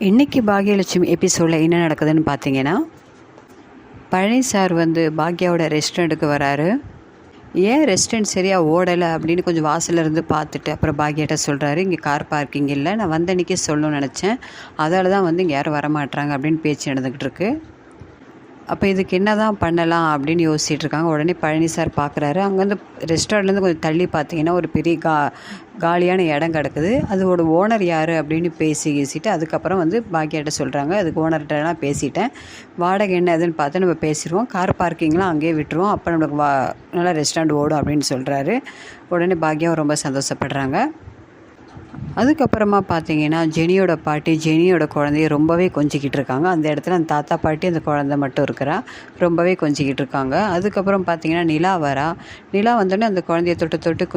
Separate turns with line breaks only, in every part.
இன்றைக்கி பாக்யலட்சுமி எபிசோடில் என்ன நடக்குதுன்னு பார்த்தீங்கன்னா, பழனி சார் பாக்யாவோட ரெஸ்டாரண்ட்டுக்கு வராரு. ஏன் ரெஸ்டாரண்ட் சரியாக ஓடலை அப்படின்னு கொஞ்சம் வாசலில் இருந்து பார்த்துட்டு அப்புறம் பாக்யாட்ட சொல்கிறாரு, இங்கே கார் பார்க்கிங் இல்லை, நான் வந்த அன்றைக்கி சொல்லணும்னு நினச்சேன், அதால் தான் இங்கே யாரும் வரமாட்டாங்க அப்படின்னு பேச்சு நடந்துக்கிட்டு இருக்கு. அப்போ இதுக்கு என்ன தான் பண்ணலாம் அப்படின்னு யோசிச்சுட்டு இருக்காங்க. உடனே பழனி சார் பார்க்குறாரு. அங்கேருந்து ரெஸ்டாரண்ட்லேருந்து கொஞ்சம் தள்ளி பார்த்தீங்கன்னா ஒரு பெரிய காலியான இடம் கிடக்குது. அதோட ஓனர் யார் அப்படின்னு பேசிட்டு அதுக்கப்புறம் பாக்யாட்ட சொல்கிறாங்க, அதுக்கு ஓனர்கிட்டலாம் பேசிட்டேன், வாடகை என்ன எதுன்னு பார்த்து நம்ம பேசிடுவோம், கார் பார்க்கிங்லாம் அங்கேயே விட்டுருவோம், அப்போ நம்மளுக்கு நல்லா ரெஸ்டாரண்ட் ஓடும் அப்படின்னு சொல்கிறாரு. உடனே பாக்யாவும் ரொம்ப சந்தோஷப்படுறாங்க. அதுக்கப்புறமா பார்த்தீங்கன்னா ஜெனியோட பாட்டி ஜெனியோட குழந்தைய ரொம்பவே கொஞ்சிக்கிட்டு இருக்காங்க. அந்த இடத்துல அந்த தாத்தா பாட்டி அந்த குழந்தை மட்டும் இருக்கிறா, ரொம்பவே கொஞ்சிக்கிட்டு இருக்காங்க. அதுக்கப்புறம் பார்த்தீங்கன்னா நிலா வரா. நிலா வந்தோடனே அந்த குழந்தைய தொட்டு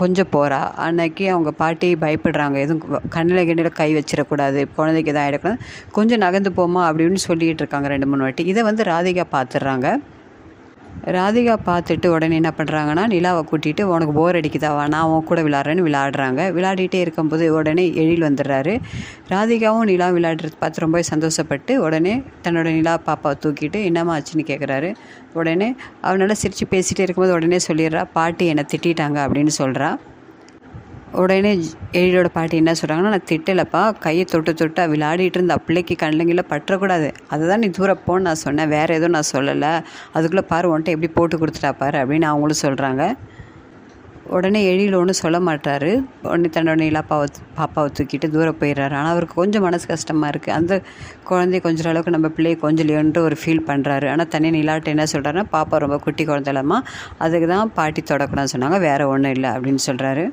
கொஞ்சம் போகிறா. அன்னைக்கு அவங்க பாட்டி பயப்படுறாங்க, எதுவும் கண்ணில் கை வச்சிடக்கூடாது, குழந்தைக்கு எதாவது ஆகிடக்கூடாது, கொஞ்சம் நகர்ந்து போமா அப்படின்னு சொல்லிக்கிட்டு இருக்காங்க 2-3 வாட்டி. இதை ராதிகா பார்த்துடுறாங்க. ராதிகா பார்த்துட்டு உடனே என்ன பண்ணுறாங்கன்னா, நிலாவை கூட்டிகிட்டு உனக்கு போர் அடிக்குதாவா, நான் உன் கூட விளாட்றேன்னு விளாடுறாங்க. விளையாடிட்டே இருக்கும்போது உடனே எழில் வந்துடுறாரு. ராதிகாவும் நிலா விளையாடுறது பார்த்து ரொம்பவே சந்தோஷப்பட்டு உடனே தன்னோட நிலா பாப்பாவை தூக்கிட்டு என்னம்மா ஆச்சுன்னு கேட்குறாரு. உடனே அவனால் சிரித்து பேசிகிட்டே இருக்கும்போது உடனே சொல்லிடுறா, பாட்டி என்னை திட்டாங்க அப்படின்னு சொல்கிறா. உடனே எழிலோட பாட்டி என்ன சொல்கிறாங்கன்னா, நான் திட்டலைப்பா, கையை தொட்டு விளையாடிட்டு இருந்த பிள்ளைக்கு கண்ணுங்கில பற்றக்கூடாது, அதை தான் நீ தூரப்போன்னு நான் சொன்னேன், வேறு எதுவும் நான் சொல்லலை, அதுக்குள்ளே பாரு உன்ட்ட எப்படி போட்டு கொடுத்துட்டா பாரு அப்படின்னு அவங்களும் சொல்கிறாங்க. உடனே எழில் ஒன்றும் சொல்ல மாட்டார். உடனே தன்னோட நிலா பாப்பாவை தூக்கிட்டு தூரம் போயிடுறாரு. ஆனால் அவருக்கு கொஞ்சம் மனசு கஷ்டமாக இருக்குது. அந்த குழந்தைய கொஞ்சம் அளவுக்கு நம்ம பிள்ளையை கொஞ்சம் ஒரு ஃபீல் பண்ணுறாரு. ஆனால் தனியாக நிலாட்ட என்ன சொல்கிறாருன்னா, பாப்பா ரொம்ப குட்டி குழந்தைலாமா, அதுக்கு தான் பாட்டி தொடக்கூடாதுன்னு சொன்னாங்க, வேறு ஒன்றும் இல்லை அப்படின்னு சொல்கிறாரு.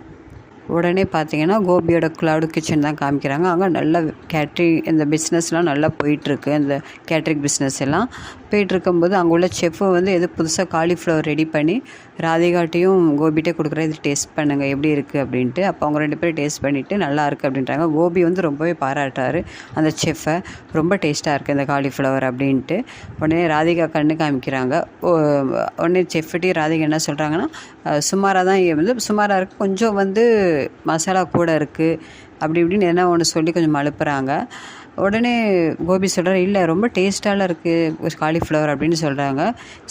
உடனே பார்த்தீங்கன்னா கோபியோட க்ளவுட் கிச்சன் தான் காமிக்கிறாங்க. அங்கே நல்ல கேட்ரிங் இந்த பிஸ்னஸ்லாம் நல்லா போயிட்டுருக்கு. இந்த கேட்ரிங் பிஸ்னஸ் எல்லாம் போயிட்டுருக்கும்போது அங்கே உள்ள செஃப்பு எது புதுசாக காலிஃப்ளவர் ரெடி பண்ணி ராதிகாட்டையும் கோபிகிட்டே கொடுக்குற, இது டேஸ்ட் பண்ணுங்கள் எப்படி இருக்குது அப்படின்ட்டு. அப்போ அவங்க 2 பேரும் டேஸ்ட் பண்ணிவிட்டு நல்லா இருக்குது அப்படின்றாங்க. கோபி ரொம்பவே பாராட்டுறாரு அந்த செஃப்பை, ரொம்ப டேஸ்ட்டாக இருக்குது இந்த காலிஃப்ளவர் அப்படின்ட்டு. உடனே ராதிகா கண்ணு காமிக்கிறாங்க. உடனே செஃப்கிட்டையும் ராதிகா என்ன சொல்கிறாங்கன்னா, சுமாராக தான் சுமாராக இருக்குது, கொஞ்சம் மசாலா கூட இருக்குது அப்படி இப்படின்னு என்ன ஒன்று சொல்லி கொஞ்சம் அழுப்புறாங்க. உடனே கோபி சொல்கிறார், இல்லை ரொம்ப டேஸ்ட்டாலாம் இருக்குது காலிஃப்ளவர் அப்படின்னு சொல்கிறாங்க.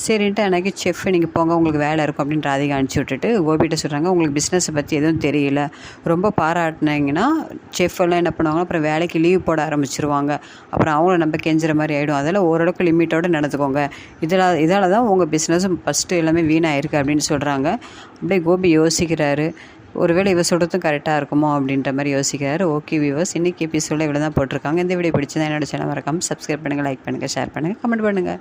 சரின்ட்டு அன்றைக்கி செஃப் நீங்கள் போங்க, உங்களுக்கு வேலை இருக்கும் அப்படின்னு ராதிகா அனுப்பிச்சி விட்டுட்டு கோபிகிட்ட சொல்கிறாங்க, உங்களுக்கு பிஸ்னஸை பற்றி எதுவும் தெரியல, ரொம்ப பாராட்டினீங்கன்னா செஃப் எல்லாம் என்ன பண்ணுவாங்க, அப்புறம் வேலைக்கு லீவ் போட ஆரம்பிச்சிருவாங்க, அப்புறம் அவங்கள நம்ம கெஞ்சுற மாதிரி ஆகிடும், அதெல்லாம் ஓரளவுக்கு லிமிட்டோடு நடந்துக்கோங்க, இதால் தான் உங்கள் பிஸ்னஸும் ஃபஸ்ட்டு எல்லாமே வீணாயிருக்கு அப்படின்னு சொல்கிறாங்க. அப்படியே கோபி யோசிக்கிறாரு, ஒருவேளை இவ சொல்கிறதும் கரெக்டாக இருக்குமோ அப்படின்ற மாதிரி யோசிக்கிறாரு. ஓகே வியூவர்ஸ், இன்றைக்கி எபிசோடில் இவ்வளோ தான் போட்டிருக்காங்க. இந்த வீடியோ பிடிச்சதா என்னோட சேனல் மறக்காமல் சப்ஸ்கிரைப் பண்ணுங்கள், லைக் பண்ணுங்கள், ஷேர் பண்ணுங்கள், கமெண்ட் பண்ணுங்கள்.